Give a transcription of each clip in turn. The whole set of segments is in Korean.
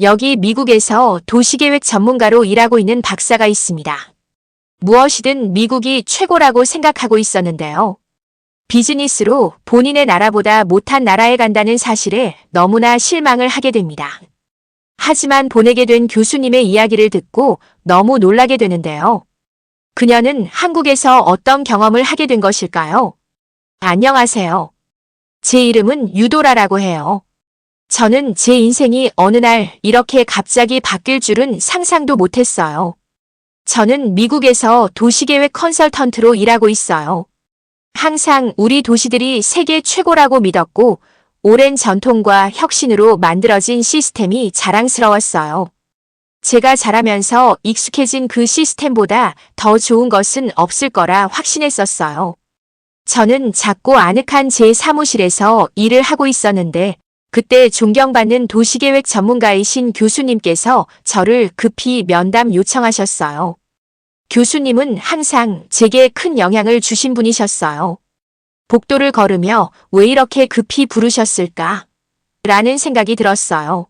여기 미국에서 도시계획 전문가로 일하고 있는 박사가 있습니다. 무엇이든 미국이 최고라고 생각하고 있었는데요. 비즈니스로 본인의 나라보다 못한 나라에 간다는 사실에 너무나 실망을 하게 됩니다. 하지만 보내게 된 교수님의 이야기를 듣고 너무 놀라게 되는데요. 그녀는 한국에서 어떤 경험을 하게 된 것일까요? 안녕하세요. 제 이름은 유도라라고 해요. 저는 제 인생이 어느 날 이렇게 갑자기 바뀔 줄은 상상도 못했어요. 저는 미국에서 도시계획 컨설턴트로 일하고 있어요. 항상 우리 도시들이 세계 최고라고 믿었고 오랜 전통과 혁신으로 만들어진 시스템이 자랑스러웠어요. 제가 자라면서 익숙해진 그 시스템보다 더 좋은 것은 없을 거라 확신했었어요. 저는 작고 아늑한 제 사무실에서 일을 하고 있었는데 그때 존경받는 도시계획 전문가이신 교수님께서 저를 급히 면담 요청하셨어요. 교수님은 항상 제게 큰 영향을 주신 분이셨어요. 복도를 걸으며 왜 이렇게 급히 부르셨을까? 라는 생각이 들었어요.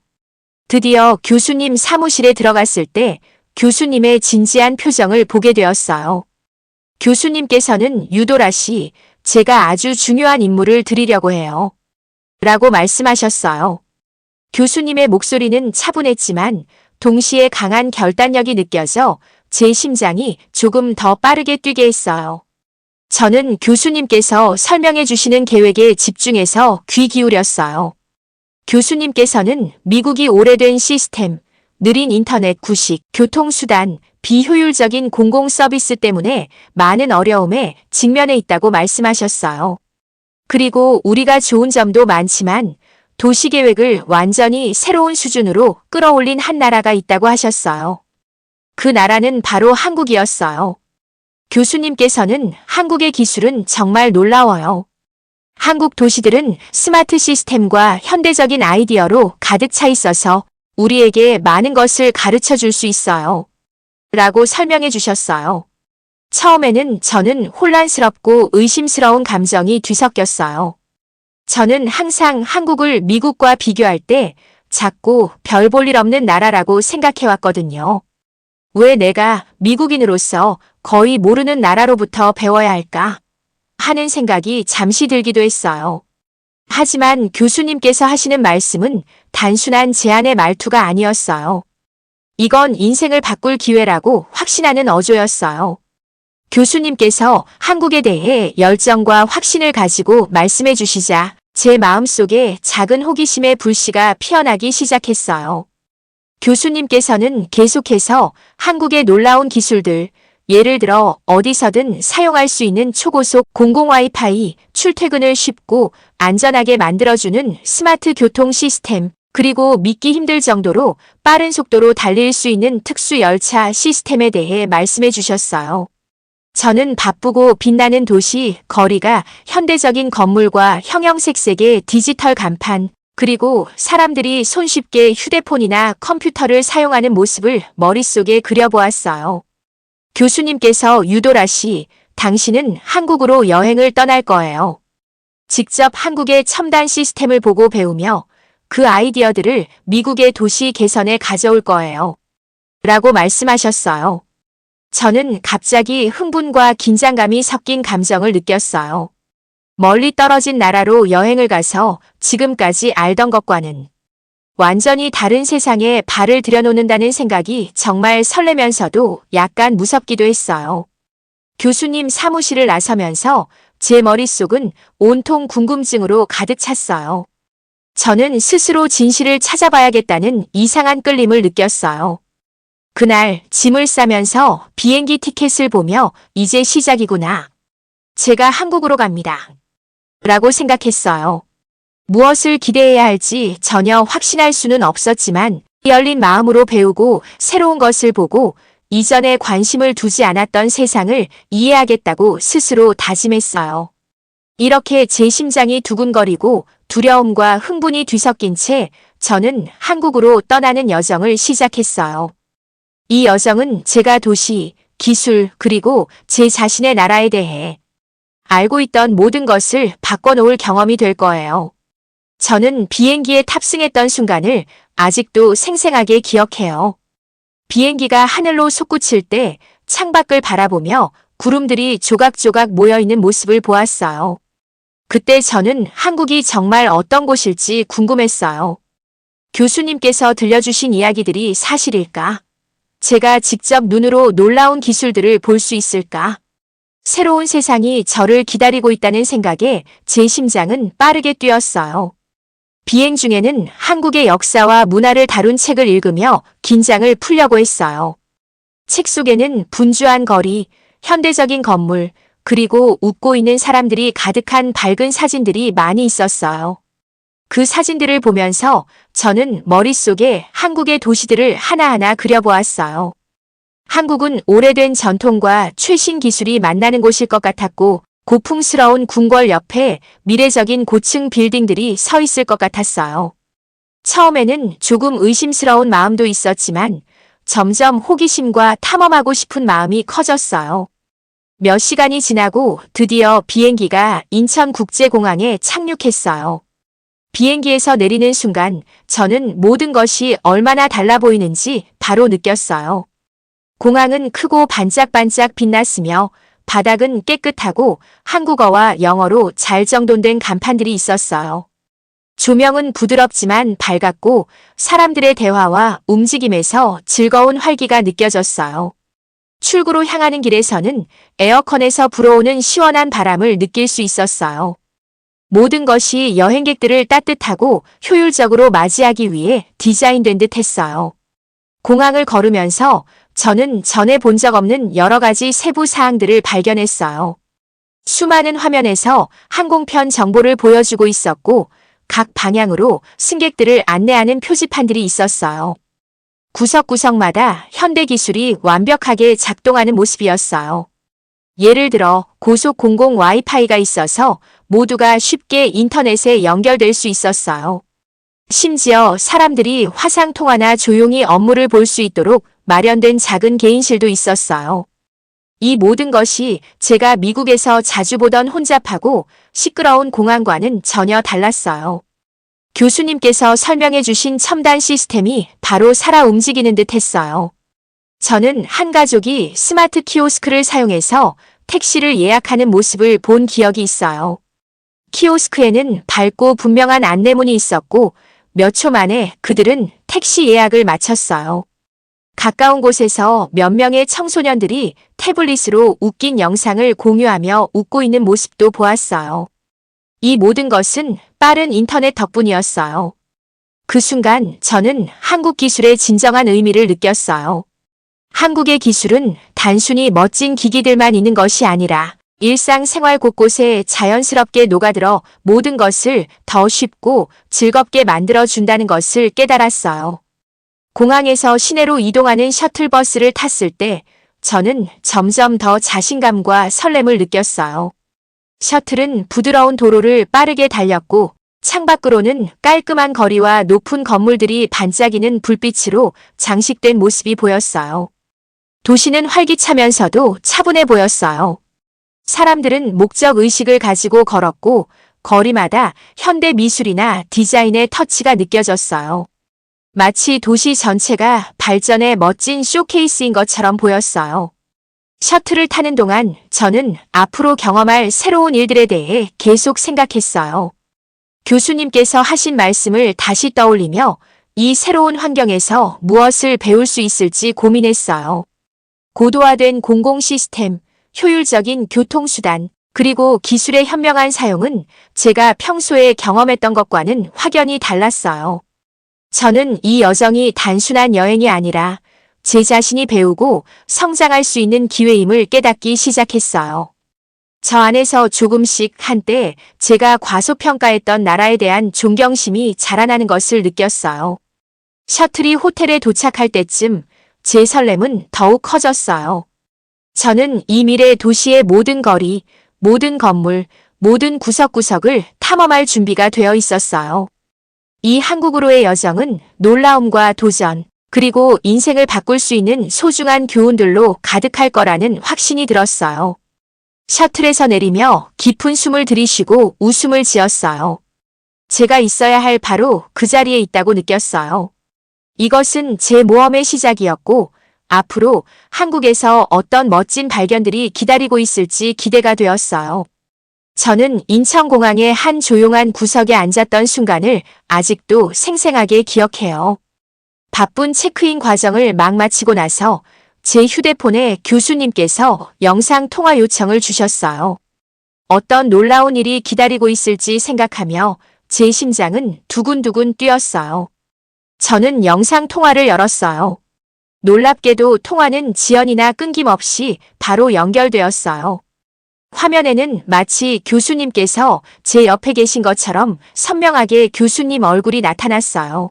드디어 교수님 사무실에 들어갔을 때 교수님의 진지한 표정을 보게 되었어요. 교수님께서는 유도라 씨, 제가 아주 중요한 임무를 드리려고 해요. 라고 말씀하셨어요. 교수님의 목소리는 차분했지만 동시에 강한 결단력이 느껴져 제 심장이 조금 더 빠르게 뛰게 했어요. 저는 교수님께서 설명해 주시는 계획에 집중해서 귀 기울였어요. 교수님께서는 미국이 오래된 시스템, 느린 인터넷 구식, 교통수단, 비효율적인 공공 서비스 때문에 많은 어려움에 직면해 있다고 말씀하셨어요. 그리고 우리가 좋은 점도 많지만 도시계획을 완전히 새로운 수준으로 끌어올린 한 나라가 있다고 하셨어요. 그 나라는 바로 한국이었어요. 교수님께서는 한국의 기술은 정말 놀라워요. 한국 도시들은 스마트 시스템과 현대적인 아이디어로 가득 차 있어서 우리에게 많은 것을 가르쳐 줄 수 있어요. 라고 설명해 주셨어요. 처음에는 저는 혼란스럽고 의심스러운 감정이 뒤섞였어요. 저는 항상 한국을 미국과 비교할 때 작고 별 볼 일 없는 나라라고 생각해 왔거든요. 왜 내가 미국인으로서 거의 모르는 나라로부터 배워야 할까? 하는 생각이 잠시 들기도 했어요. 하지만 교수님께서 하시는 말씀은 단순한 제안의 말투가 아니었어요. 이건 인생을 바꿀 기회라고 확신하는 어조였어요. 교수님께서 한국에 대해 열정과 확신을 가지고 말씀해 주시자 제 마음속에 작은 호기심의 불씨가 피어나기 시작했어요. 교수님께서는 계속해서 한국의 놀라운 기술들, 예를 들어 어디서든 사용할 수 있는 초고속 공공 와이파이, 출퇴근을 쉽고 안전하게 만들어주는 스마트 교통 시스템, 그리고 믿기 힘들 정도로 빠른 속도로 달릴 수 있는 특수 열차 시스템에 대해 말씀해 주셨어요. 저는 바쁘고 빛나는 도시, 거리가 현대적인 건물과 형형색색의 디지털 간판, 그리고 사람들이 손쉽게 휴대폰이나 컴퓨터를 사용하는 모습을 머릿속에 그려보았어요. 교수님께서 유도라 씨, 당신은 한국으로 여행을 떠날 거예요. 직접 한국의 첨단 시스템을 보고 배우며 그 아이디어들을 미국의 도시 개선에 가져올 거예요. 라고 말씀하셨어요. 저는 갑자기 흥분과 긴장감이 섞인 감정을 느꼈어요. 멀리 떨어진 나라로 여행을 가서 지금까지 알던 것과는 완전히 다른 세상에 발을 들여놓는다는 생각이 정말 설레면서도 약간 무섭기도 했어요. 교수님 사무실을 나서면서 제 머릿속은 온통 궁금증으로 가득 찼어요. 저는 스스로 진실을 찾아봐야겠다는 이상한 끌림을 느꼈어요. 그날 짐을 싸면서 비행기 티켓을 보며 이제 시작이구나. 제가 한국으로 갑니다. 라고 생각했어요. 무엇을 기대해야 할지 전혀 확신할 수는 없었지만 열린 마음으로 배우고 새로운 것을 보고 이전에 관심을 두지 않았던 세상을 이해하겠다고 스스로 다짐했어요. 이렇게 제 심장이 두근거리고 두려움과 흥분이 뒤섞인 채 저는 한국으로 떠나는 여정을 시작했어요. 이 여정은 제가 도시, 기술, 그리고 제 자신의 나라에 대해 알고 있던 모든 것을 바꿔놓을 경험이 될 거예요. 저는 비행기에 탑승했던 순간을 아직도 생생하게 기억해요. 비행기가 하늘로 솟구칠 때 창밖을 바라보며 구름들이 조각조각 모여있는 모습을 보았어요. 그때 저는 한국이 정말 어떤 곳일지 궁금했어요. 교수님께서 들려주신 이야기들이 사실일까? 제가 직접 눈으로 놀라운 기술들을 볼 수 있을까? 새로운 세상이 저를 기다리고 있다는 생각에 제 심장은 빠르게 뛰었어요. 비행 중에는 한국의 역사와 문화를 다룬 책을 읽으며 긴장을 풀려고 했어요. 책 속에는 분주한 거리, 현대적인 건물, 그리고 웃고 있는 사람들이 가득한 밝은 사진들이 많이 있었어요. 그 사진들을 보면서 저는 머릿속에 한국의 도시들을 하나하나 그려보았어요. 한국은 오래된 전통과 최신 기술이 만나는 곳일 것 같았고, 고풍스러운 궁궐 옆에 미래적인 고층 빌딩들이 서 있을 것 같았어요. 처음에는 조금 의심스러운 마음도 있었지만 점점 호기심과 탐험하고 싶은 마음이 커졌어요. 몇 시간이 지나고 드디어 비행기가 인천국제공항에 착륙했어요. 비행기에서 내리는 순간 저는 모든 것이 얼마나 달라 보이는지 바로 느꼈어요. 공항은 크고 반짝반짝 빛났으며 바닥은 깨끗하고 한국어와 영어로 잘 정돈된 간판들이 있었어요. 조명은 부드럽지만 밝았고 사람들의 대화와 움직임에서 즐거운 활기가 느껴졌어요. 출구로 향하는 길에서는 에어컨에서 불어오는 시원한 바람을 느낄 수 있었어요. 모든 것이 여행객들을 따뜻하고 효율적으로 맞이하기 위해 디자인된 듯 했어요. 공항을 걸으면서 저는 전에 본 적 없는 여러 가지 세부 사항들을 발견했어요. 수많은 화면에서 항공편 정보를 보여주고 있었고 각 방향으로 승객들을 안내하는 표지판들이 있었어요. 구석구석마다 현대 기술이 완벽하게 작동하는 모습이었어요. 예를 들어 고속 공공 와이파이가 있어서 모두가 쉽게 인터넷에 연결될 수 있었어요. 심지어 사람들이 화상통화나 조용히 업무를 볼 수 있도록 마련된 작은 개인실도 있었어요. 이 모든 것이 제가 미국에서 자주 보던 혼잡하고 시끄러운 공항과는 전혀 달랐어요. 교수님께서 설명해 주신 첨단 시스템이 바로 살아 움직이는 듯 했어요. 저는 한 가족이 스마트 키오스크를 사용해서 택시를 예약하는 모습을 본 기억이 있어요. 키오스크에는 밝고 분명한 안내문이 있었고 몇 초 만에 그들은 택시 예약을 마쳤어요. 가까운 곳에서 몇 명의 청소년들이 태블릿으로 웃긴 영상을 공유하며 웃고 있는 모습도 보았어요. 이 모든 것은 빠른 인터넷 덕분이었어요. 그 순간 저는 한국 기술의 진정한 의미를 느꼈어요. 한국의 기술은 단순히 멋진 기기들만 있는 것이 아니라 일상생활 곳곳에 자연스럽게 녹아들어 모든 것을 더 쉽고 즐겁게 만들어준다는 것을 깨달았어요. 공항에서 시내로 이동하는 셔틀버스를 탔을 때 저는 점점 더 자신감과 설렘을 느꼈어요. 셔틀은 부드러운 도로를 빠르게 달렸고 창밖으로는 깔끔한 거리와 높은 건물들이 반짝이는 불빛으로 장식된 모습이 보였어요. 도시는 활기차면서도 차분해 보였어요. 사람들은 목적 의식을 가지고 걸었고 거리마다 현대 미술이나 디자인의 터치가 느껴졌어요. 마치 도시 전체가 발전의 멋진 쇼케이스인 것처럼 보였어요. 셔틀을 타는 동안 저는 앞으로 경험할 새로운 일들에 대해 계속 생각했어요. 교수님께서 하신 말씀을 다시 떠올리며 이 새로운 환경에서 무엇을 배울 수 있을지 고민했어요. 고도화된 공공 시스템, 효율적인 교통수단, 그리고 기술의 현명한 사용은 제가 평소에 경험했던 것과는 확연히 달랐어요. 저는 이 여정이 단순한 여행이 아니라 제 자신이 배우고 성장할 수 있는 기회임을 깨닫기 시작했어요. 저 안에서 조금씩 한때 제가 과소평가했던 나라에 대한 존경심이 자라나는 것을 느꼈어요. 셔틀이 호텔에 도착할 때쯤 제 설렘은 더욱 커졌어요. 저는 이 미래 도시의 모든 거리, 모든 건물, 모든 구석구석을 탐험할 준비가 되어 있었어요. 이 한국으로의 여정은 놀라움과 도전, 그리고 인생을 바꿀 수 있는 소중한 교훈들로 가득할 거라는 확신이 들었어요. 셔틀에서 내리며 깊은 숨을 들이쉬고 웃음을 지었어요. 제가 있어야 할 바로 그 자리에 있다고 느꼈어요. 이것은 제 모험의 시작이었고, 앞으로 한국에서 어떤 멋진 발견들이 기다리고 있을지 기대가 되었어요. 저는 인천공항의 한 조용한 구석에 앉았던 순간을 아직도 생생하게 기억해요. 바쁜 체크인 과정을 막 마치고 나서 제 휴대폰에 교수님께서 영상 통화 요청을 주셨어요. 어떤 놀라운 일이 기다리고 있을지 생각하며 제 심장은 두근두근 뛰었어요. 저는 영상 통화를 열었어요. 놀랍게도 통화는 지연이나 끊김없이 바로 연결되었어요. 화면에는 마치 교수님께서 제 옆에 계신 것처럼 선명하게 교수님 얼굴이 나타났어요.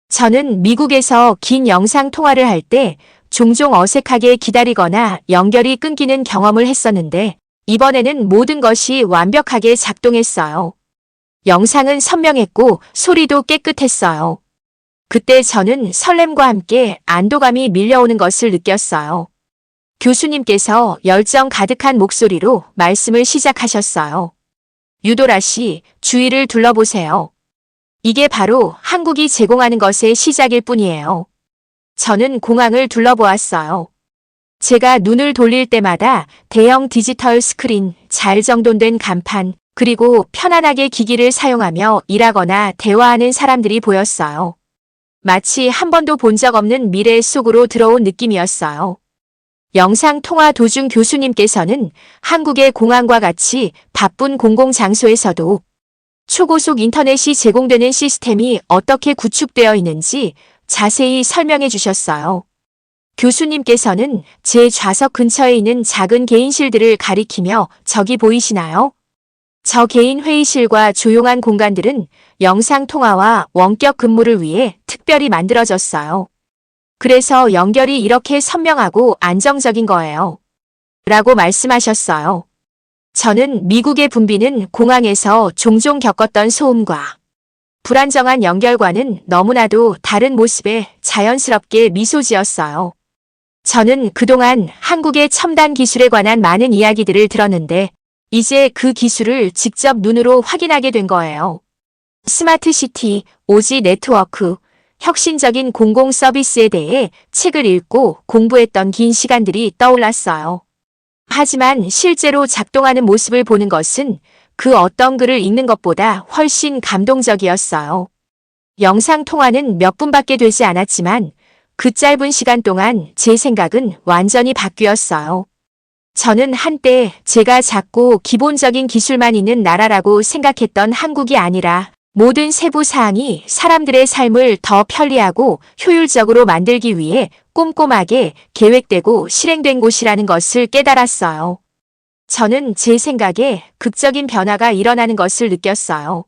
저는 미국에서 긴 영상 통화를 할 때 종종 어색하게 기다리거나 연결이 끊기는 경험을 했었는데 이번에는 모든 것이 완벽하게 작동했어요. 영상은 선명했고 소리도 깨끗했어요. 그때 저는 설렘과 함께 안도감이 밀려오는 것을 느꼈어요. 교수님께서 열정 가득한 목소리로 말씀을 시작하셨어요. 유도라 씨, 주위를 둘러보세요. 이게 바로 한국이 제공하는 것의 시작일 뿐이에요. 저는 공항을 둘러보았어요. 제가 눈을 돌릴 때마다 대형 디지털 스크린, 잘 정돈된 간판, 그리고 편안하게 기기를 사용하며 일하거나 대화하는 사람들이 보였어요. 마치 한 번도 본 적 없는 미래 속으로 들어온 느낌이었어요. 영상 통화 도중 교수님께서는 한국의 공항과 같이 바쁜 공공장소에서도 초고속 인터넷이 제공되는 시스템이 어떻게 구축되어 있는지 자세히 설명해 주셨어요. 교수님께서는 제 좌석 근처에 있는 작은 개인실들을 가리키며 저기 보이시나요? 저 개인 회의실과 조용한 공간들은 영상 통화와 원격 근무를 위해 특별히 만들어졌어요. 그래서 연결이 이렇게 선명하고 안정적인 거예요. 라고 말씀하셨어요. 저는 미국의 붐비는 공항에서 종종 겪었던 소음과 불안정한 연결과는 너무나도 다른 모습에 자연스럽게 미소 지었어요. 저는 그동안 한국의 첨단 기술에 관한 많은 이야기들을 들었는데 이제 그 기술을 직접 눈으로 확인하게 된 거예요. 스마트시티, 오지 네트워크, 혁신적인 공공 서비스에 대해 책을 읽고 공부했던 긴 시간들이 떠올랐어요. 하지만 실제로 작동하는 모습을 보는 것은 그 어떤 글을 읽는 것보다 훨씬 감동적이었어요. 영상 통화는 몇 분밖에 되지 않았지만 그 짧은 시간 동안 제 생각은 완전히 바뀌었어요. 저는 한때 제가 작고 기본적인 기술만 있는 나라라고 생각했던 한국이 아니라 모든 세부 사항이 사람들의 삶을 더 편리하고 효율적으로 만들기 위해 꼼꼼하게 계획되고 실행된 곳이라는 것을 깨달았어요. 저는 제 생각에 극적인 변화가 일어나는 것을 느꼈어요.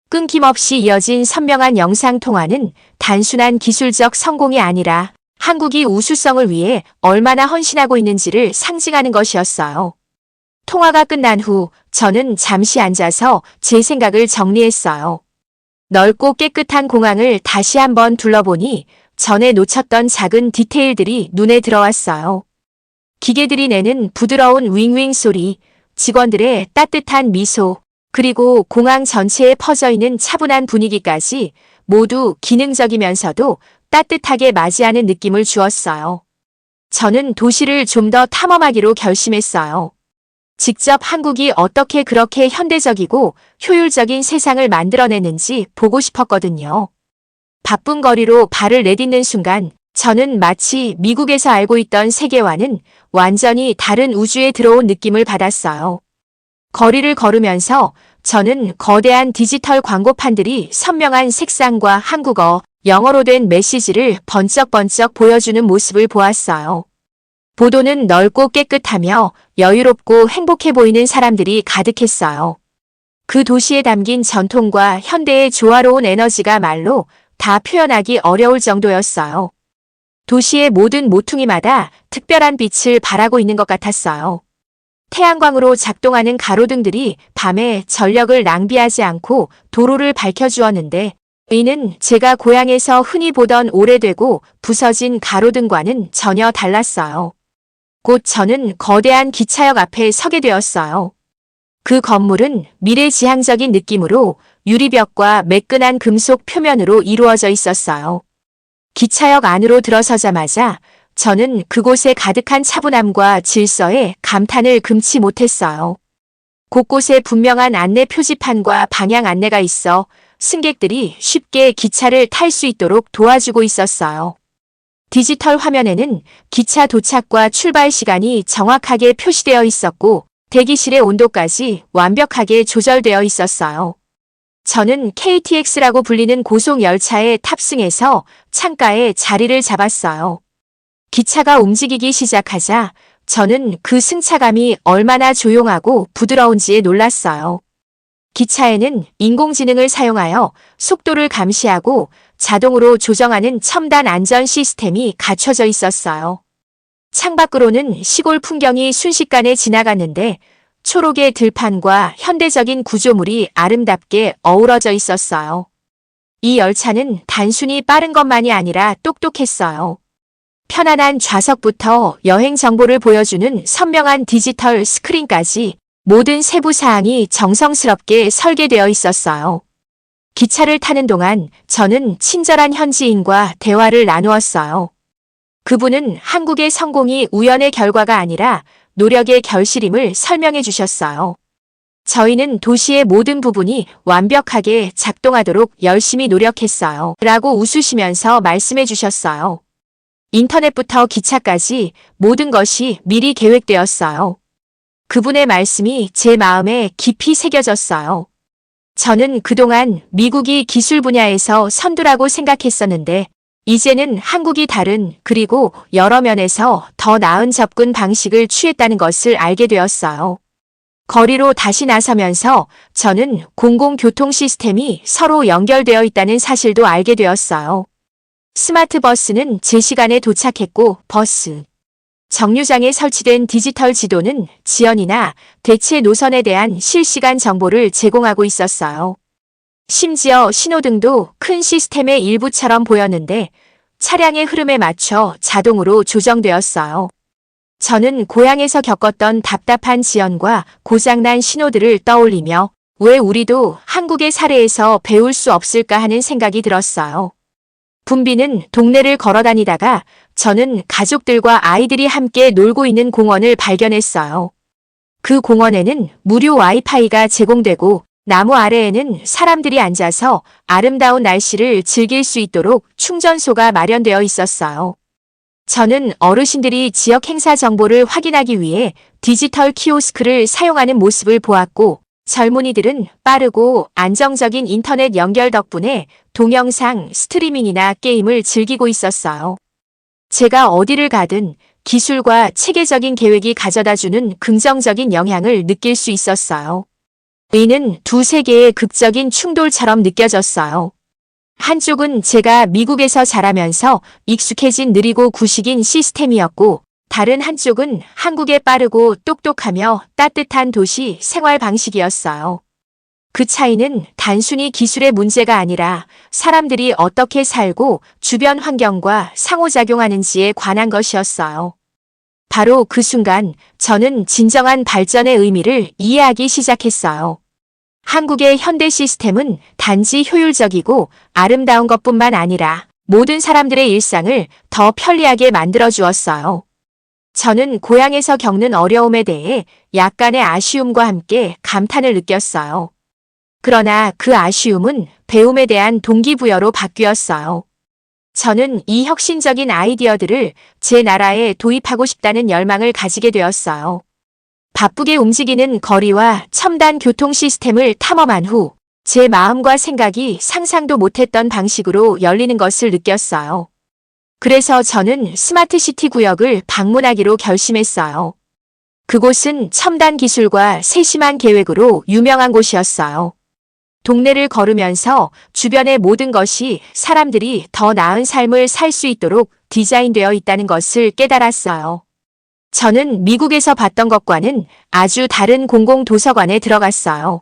끊김없이 이어진 선명한 영상 통화는 단순한 기술적 성공이 아니라 한국이 우수성을 위해 얼마나 헌신하고 있는지를 상징하는 것이었어요. 통화가 끝난 후 저는 잠시 앉아서 제 생각을 정리했어요. 넓고 깨끗한 공항을 다시 한번 둘러보니 전에 놓쳤던 작은 디테일들이 눈에 들어왔어요. 기계들이 내는 부드러운 윙윙 소리, 직원들의 따뜻한 미소, 그리고 공항 전체에 퍼져 있는 차분한 분위기까지 모두 기능적이면서도 따뜻하게 맞이하는 느낌을 주었어요. 저는 도시를 좀 더 탐험하기로 결심했어요. 직접 한국이 어떻게 그렇게 현대적이고 효율적인 세상을 만들어내는지 보고 싶었거든요. 바쁜 거리로 발을 내딛는 순간 저는 마치 미국에서 알고 있던 세계와는 완전히 다른 우주에 들어온 느낌을 받았어요. 거리를 걸으면서 저는 거대한 디지털 광고판들이 선명한 색상과 한국어, 영어로 된 메시지를 번쩍번쩍 보여주는 모습을 보았어요. 보도는 넓고 깨끗하며 여유롭고 행복해 보이는 사람들이 가득했어요. 그 도시에 담긴 전통과 현대의 조화로운 에너지가 말로 다 표현하기 어려울 정도였어요. 도시의 모든 모퉁이마다 특별한 빛을 발하고 있는 것 같았어요. 태양광으로 작동하는 가로등들이 밤에 전력을 낭비하지 않고 도로를 밝혀주었는데 이는 제가 고향에서 흔히 보던 오래되고 부서진 가로등과는 전혀 달랐어요. 곧 저는 거대한 기차역 앞에 서게 되었어요. 그 건물은 미래지향적인 느낌으로 유리벽과 매끈한 금속 표면으로 이루어져 있었어요. 기차역 안으로 들어서자마자 저는 그곳에 가득한 차분함과 질서에 감탄을 금치 못했어요. 곳곳에 분명한 안내 표지판과 방향 안내가 있어 승객들이 쉽게 기차를 탈 수 있도록 도와주고 있었어요. 디지털 화면에는 기차 도착과 출발 시간이 정확하게 표시되어 있었고 대기실의 온도까지 완벽하게 조절되어 있었어요. 저는 KTX라고 불리는 고속 열차에 탑승해서 창가에 자리를 잡았어요. 기차가 움직이기 시작하자 저는 그 승차감이 얼마나 조용하고 부드러운지에 놀랐어요. 기차에는 인공지능을 사용하여 속도를 감시하고 자동으로 조정하는 첨단 안전 시스템이 갖춰져 있었어요. 창밖으로는 시골 풍경이 순식간에 지나갔는데 초록의 들판과 현대적인 구조물이 아름답게 어우러져 있었어요. 이 열차는 단순히 빠른 것만이 아니라 똑똑했어요. 편안한 좌석부터 여행 정보를 보여주는 선명한 디지털 스크린까지 모든 세부 사항이 정성스럽게 설계되어 있었어요. 기차를 타는 동안 저는 친절한 현지인과 대화를 나누었어요. 그분은 한국의 성공이 우연의 결과가 아니라 노력의 결실임을 설명해 주셨어요. 저희는 도시의 모든 부분이 완벽하게 작동하도록 열심히 노력했어요. 라고 웃으시면서 말씀해 주셨어요. 인터넷부터 기차까지 모든 것이 미리 계획되었어요. 그분의 말씀이 제 마음에 깊이 새겨졌어요. 저는 그동안 미국이 기술 분야에서 선두라고 생각했었는데 이제는 한국이 다른 그리고 여러 면에서 더 나은 접근 방식을 취했다는 것을 알게 되었어요. 거리로 다시 나서면서 저는 공공교통 시스템이 서로 연결되어 있다는 사실도 알게 되었어요. 스마트 버스는 제 시간에 도착했고 버스 정류장에 설치된 디지털 지도는 지연이나 대체 노선에 대한 실시간 정보를 제공하고 있었어요. 심지어 신호등도 큰 시스템의 일부처럼 보였는데 차량의 흐름에 맞춰 자동으로 조정되었어요. 저는 고향에서 겪었던 답답한 지연과 고장난 신호들을 떠올리며 왜 우리도 한국의 사례에서 배울 수 없을까 하는 생각이 들었어요. 붐비는 동네를 걸어다니다가 저는 가족들과 아이들이 함께 놀고 있는 공원을 발견했어요. 그 공원에는 무료 와이파이가 제공되고 나무 아래에는 사람들이 앉아서 아름다운 날씨를 즐길 수 있도록 충전소가 마련되어 있었어요. 저는 어르신들이 지역 행사 정보를 확인하기 위해 디지털 키오스크를 사용하는 모습을 보았고 젊은이들은 빠르고 안정적인 인터넷 연결 덕분에 동영상 스트리밍이나 게임을 즐기고 있었어요. 제가 어디를 가든 기술과 체계적인 계획이 가져다주는 긍정적인 영향을 느낄 수 있었어요. 이는 두 세계의 극적인 충돌처럼 느껴졌어요. 한쪽은 제가 미국에서 자라면서 익숙해진 느리고 구식인 시스템이었고 다른 한쪽은 한국의 빠르고 똑똑하며 따뜻한 도시 생활 방식이었어요. 그 차이는 단순히 기술의 문제가 아니라 사람들이 어떻게 살고 주변 환경과 상호작용하는지에 관한 것이었어요. 바로 그 순간 저는 진정한 발전의 의미를 이해하기 시작했어요. 한국의 현대 시스템은 단지 효율적이고 아름다운 것뿐만 아니라 모든 사람들의 일상을 더 편리하게 만들어 주었어요. 저는 고향에서 겪는 어려움에 대해 약간의 아쉬움과 함께 감탄을 느꼈어요. 그러나 그 아쉬움은 배움에 대한 동기부여로 바뀌었어요. 저는 이 혁신적인 아이디어들을 제 나라에 도입하고 싶다는 열망을 가지게 되었어요. 바쁘게 움직이는 거리와 첨단 교통 시스템을 탐험한 후 제 마음과 생각이 상상도 못했던 방식으로 열리는 것을 느꼈어요. 그래서 저는 스마트시티 구역을 방문하기로 결심했어요. 그곳은 첨단 기술과 세심한 계획으로 유명한 곳이었어요. 동네를 걸으면서 주변의 모든 것이 사람들이 더 나은 삶을 살 수 있도록 디자인되어 있다는 것을 깨달았어요. 저는 미국에서 봤던 것과는 아주 다른 공공도서관에 들어갔어요.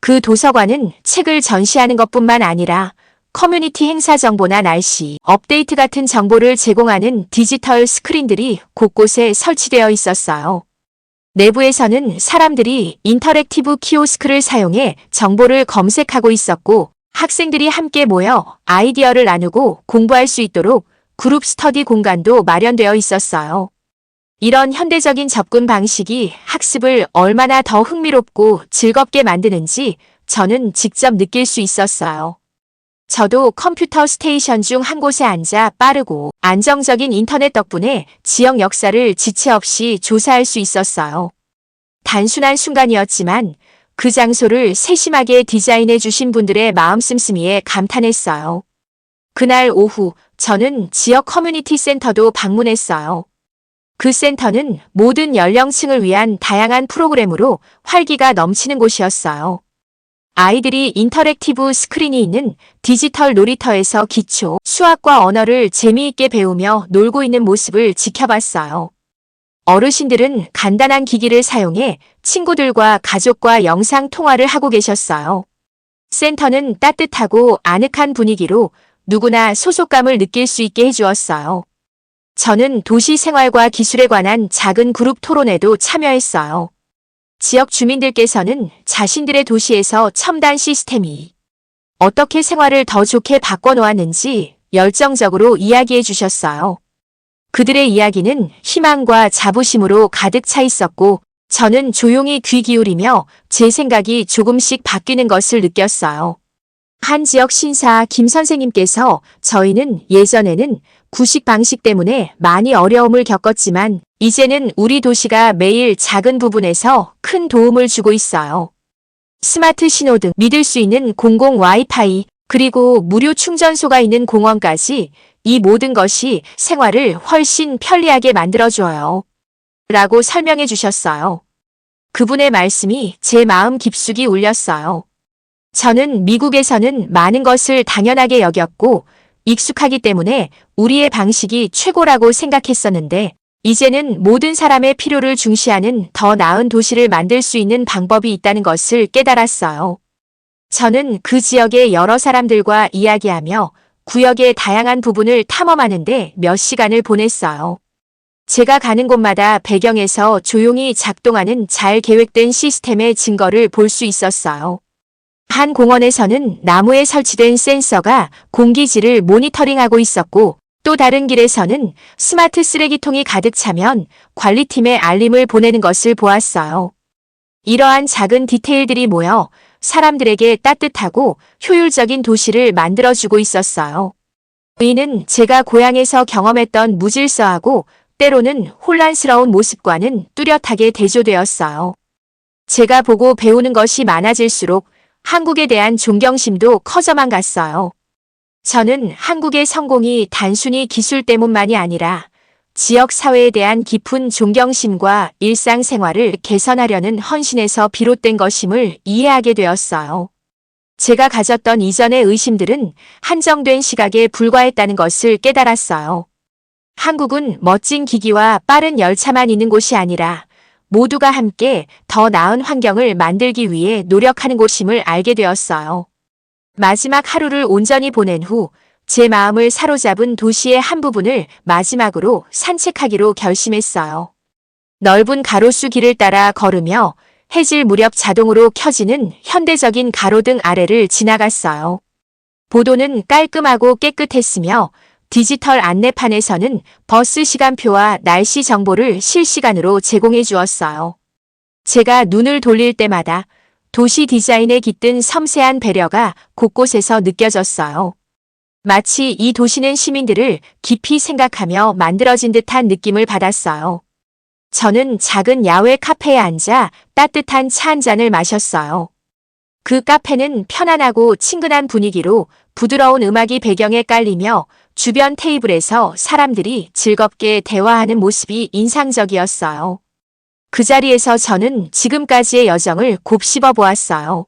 그 도서관은 책을 전시하는 것뿐만 아니라 커뮤니티 행사 정보나 날씨, 업데이트 같은 정보를 제공하는 디지털 스크린들이 곳곳에 설치되어 있었어요. 내부에서는 사람들이 인터랙티브 키오스크를 사용해 정보를 검색하고 있었고 학생들이 함께 모여 아이디어를 나누고 공부할 수 있도록 그룹 스터디 공간도 마련되어 있었어요. 이런 현대적인 접근 방식이 학습을 얼마나 더 흥미롭고 즐겁게 만드는지 저는 직접 느낄 수 있었어요. 저도 컴퓨터 스테이션 중 한 곳에 앉아 빠르고 안정적인 인터넷 덕분에 지역 역사를 지체 없이 조사할 수 있었어요. 단순한 순간이었지만 그 장소를 세심하게 디자인해 주신 분들의 마음 씀씀이에 감탄했어요. 그날 오후 저는 지역 커뮤니티 센터도 방문했어요. 그 센터는 모든 연령층을 위한 다양한 프로그램으로 활기가 넘치는 곳이었어요. 아이들이 인터랙티브 스크린이 있는 디지털 놀이터에서 기초, 수학과 언어를 재미있게 배우며 놀고 있는 모습을 지켜봤어요. 어르신들은 간단한 기기를 사용해 친구들과 가족과 영상 통화를 하고 계셨어요. 센터는 따뜻하고 아늑한 분위기로 누구나 소속감을 느낄 수 있게 해주었어요. 저는 도시 생활과 기술에 관한 작은 그룹 토론에도 참여했어요. 지역 주민들께서는 자신들의 도시에서 첨단 시스템이 어떻게 생활을 더 좋게 바꿔놓았는지 열정적으로 이야기해 주셨어요. 그들의 이야기는 희망과 자부심으로 가득 차 있었고 저는 조용히 귀 기울이며 제 생각이 조금씩 바뀌는 것을 느꼈어요. 한 지역 신사 김 선생님께서 저희는 예전에는 구식 방식 때문에 많이 어려움을 겪었지만 이제는 우리 도시가 매일 작은 부분에서 큰 도움을 주고 있어요. 스마트 신호등, 믿을 수 있는 공공 와이파이, 그리고 무료 충전소가 있는 공원까지 이 모든 것이 생활을 훨씬 편리하게 만들어줘요. 라고 설명해 주셨어요. 그분의 말씀이 제 마음 깊숙이 울렸어요. 저는 미국에서는 많은 것을 당연하게 여겼고 익숙하기 때문에 우리의 방식이 최고라고 생각했었는데 이제는 모든 사람의 필요를 중시하는 더 나은 도시를 만들 수 있는 방법이 있다는 것을 깨달았어요. 저는 그 지역의 여러 사람들과 이야기하며 구역의 다양한 부분을 탐험하는데 몇 시간을 보냈어요. 제가 가는 곳마다 배경에서 조용히 작동하는 잘 계획된 시스템의 증거를 볼 수 있었어요. 한 공원에서는 나무에 설치된 센서가 공기질을 모니터링하고 있었고 또 다른 길에서는 스마트 쓰레기통이 가득 차면 관리팀에 알림을 보내는 것을 보았어요. 이러한 작은 디테일들이 모여 사람들에게 따뜻하고 효율적인 도시를 만들어주고 있었어요. 이는 제가 고향에서 경험했던 무질서하고 때로는 혼란스러운 모습과는 뚜렷하게 대조되었어요. 제가 보고 배우는 것이 많아질수록 한국에 대한 존경심도 커져만 갔어요. 저는 한국의 성공이 단순히 기술 때문만이 아니라 지역 사회에 대한 깊은 존경심과 일상생활을 개선하려는 헌신에서 비롯된 것임을 이해하게 되었어요. 제가 가졌던 이전의 의심들은 한정된 시각에 불과했다는 것을 깨달았어요. 한국은 멋진 기기와 빠른 열차만 있는 곳이 아니라 모두가 함께 더 나은 환경을 만들기 위해 노력하는 곳임을 알게 되었어요. 마지막 하루를 온전히 보낸 후 제 마음을 사로잡은 도시의 한 부분을 마지막으로 산책하기로 결심했어요. 넓은 가로수 길을 따라 걸으며 해질 무렵 자동으로 켜지는 현대적인 가로등 아래를 지나갔어요. 보도는 깔끔하고 깨끗했으며 디지털 안내판에서는 버스 시간표와 날씨 정보를 실시간으로 제공해 주었어요. 제가 눈을 돌릴 때마다 도시 디자인에 깃든 섬세한 배려가 곳곳에서 느껴졌어요. 마치 이 도시는 시민들을 깊이 생각하며 만들어진 듯한 느낌을 받았어요. 저는 작은 야외 카페에 앉아 따뜻한 차 한 잔을 마셨어요. 그 카페는 편안하고 친근한 분위기로 부드러운 음악이 배경에 깔리며 주변 테이블에서 사람들이 즐겁게 대화하는 모습이 인상적이었어요. 그 자리에서 저는 지금까지의 여정을 곱씹어 보았어요.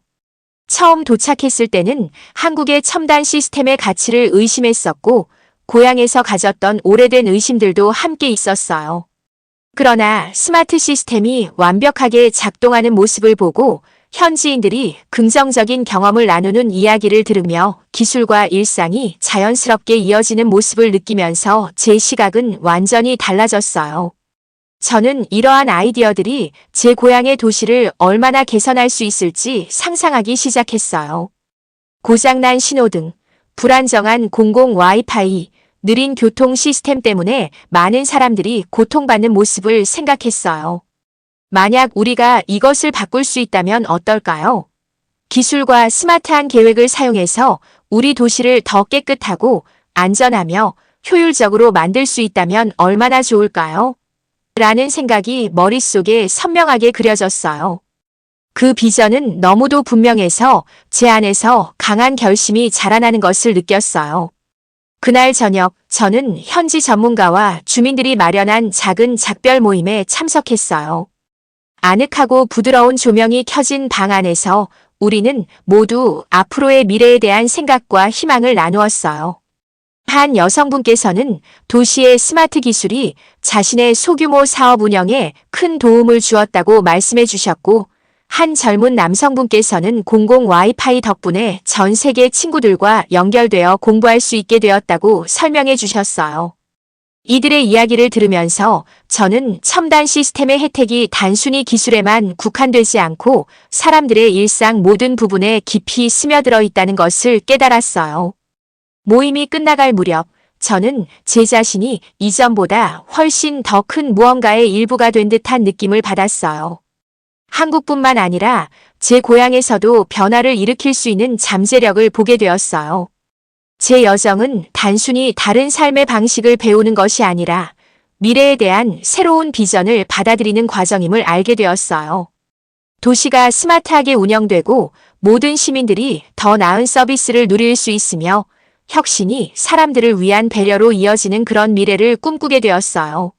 처음 도착했을 때는 한국의 첨단 시스템의 가치를 의심했었고 고향에서 가졌던 오래된 의심들도 함께 있었어요. 그러나 스마트 시스템이 완벽하게 작동하는 모습을 보고 현지인들이 긍정적인 경험을 나누는 이야기를 들으며 기술과 일상이 자연스럽게 이어지는 모습을 느끼면서 제 시각은 완전히 달라졌어요. 저는 이러한 아이디어들이 제 고향의 도시를 얼마나 개선할 수 있을지 상상하기 시작했어요. 고장난 신호등, 불안정한 공공 와이파이, 느린 교통 시스템 때문에 많은 사람들이 고통받는 모습을 생각했어요. 만약 우리가 이것을 바꿀 수 있다면 어떨까요? 기술과 스마트한 계획을 사용해서 우리 도시를 더 깨끗하고 안전하며 효율적으로 만들 수 있다면 얼마나 좋을까요? 라는 생각이 머릿속에 선명하게 그려졌어요. 그 비전은 너무도 분명해서 제 안에서 강한 결심이 자라나는 것을 느꼈어요. 그날 저녁 저는 현지 전문가와 주민들이 마련한 작은 작별 모임에 참석했어요. 아늑하고 부드러운 조명이 켜진 방 안에서 우리는 모두 앞으로의 미래에 대한 생각과 희망을 나누었어요. 한 여성분께서는 도시의 스마트 기술이 자신의 소규모 사업 운영에 큰 도움을 주었다고 말씀해 주셨고, 한 젊은 남성분께서는 공공 와이파이 덕분에 전 세계 친구들과 연결되어 공부할 수 있게 되었다고 설명해 주셨어요. 이들의 이야기를 들으면서 저는 첨단 시스템의 혜택이 단순히 기술에만 국한되지 않고 사람들의 일상 모든 부분에 깊이 스며들어 있다는 것을 깨달았어요. 모임이 끝나갈 무렵 저는 제 자신이 이전보다 훨씬 더 큰 무언가의 일부가 된 듯한 느낌을 받았어요. 한국뿐만 아니라 제 고향에서도 변화를 일으킬 수 있는 잠재력을 보게 되었어요. 제 여정은 단순히 다른 삶의 방식을 배우는 것이 아니라 미래에 대한 새로운 비전을 받아들이는 과정임을 알게 되었어요. 도시가 스마트하게 운영되고 모든 시민들이 더 나은 서비스를 누릴 수 있으며 혁신이 사람들을 위한 배려로 이어지는 그런 미래를 꿈꾸게 되었어요.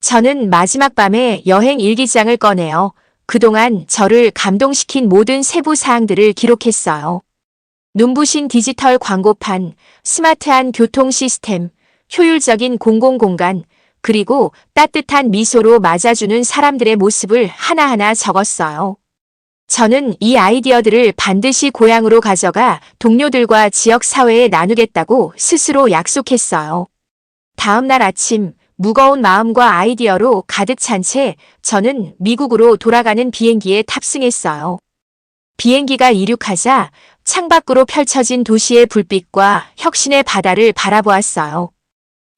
저는 마지막 밤에 여행 일기장을 꺼내어 그동안 저를 감동시킨 모든 세부 사항들을 기록했어요. 눈부신 디지털 광고판, 스마트한 교통 시스템, 효율적인 공공공간, 그리고 따뜻한 미소로 맞아주는 사람들의 모습을 하나하나 적었어요. 저는 이 아이디어들을 반드시 고향으로 가져가 동료들과 지역 사회에 나누겠다고 스스로 약속했어요. 다음 날 아침, 무거운 마음과 아이디어로 가득 찬 채 저는 미국으로 돌아가는 비행기에 탑승했어요. 비행기가 이륙하자 창밖으로 펼쳐진 도시의 불빛과 혁신의 바다를 바라보았어요.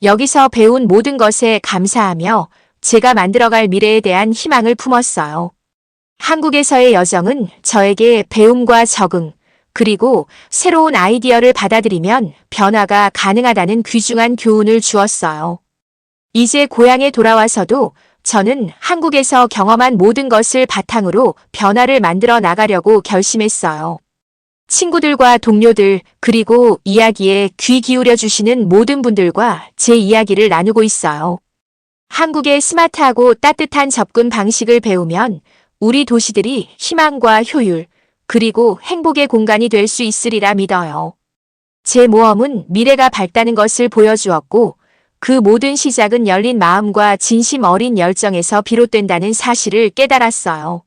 여기서 배운 모든 것에 감사하며 제가 만들어갈 미래에 대한 희망을 품었어요. 한국에서의 여정은 저에게 배움과 적응, 그리고 새로운 아이디어를 받아들이면 변화가 가능하다는 귀중한 교훈을 주었어요. 이제 고향에 돌아와서도 저는 한국에서 경험한 모든 것을 바탕으로 변화를 만들어 나가려고 결심했어요. 친구들과 동료들, 그리고 이야기에 귀 기울여 주시는 모든 분들과 제 이야기를 나누고 있어요. 한국의 스마트하고 따뜻한 접근 방식을 배우면 우리 도시들이 희망과 효율, 그리고 행복의 공간이 될 수 있으리라 믿어요. 제 모험은 미래가 밝다는 것을 보여주었고, 그 모든 시작은 열린 마음과 진심 어린 열정에서 비롯된다는 사실을 깨달았어요.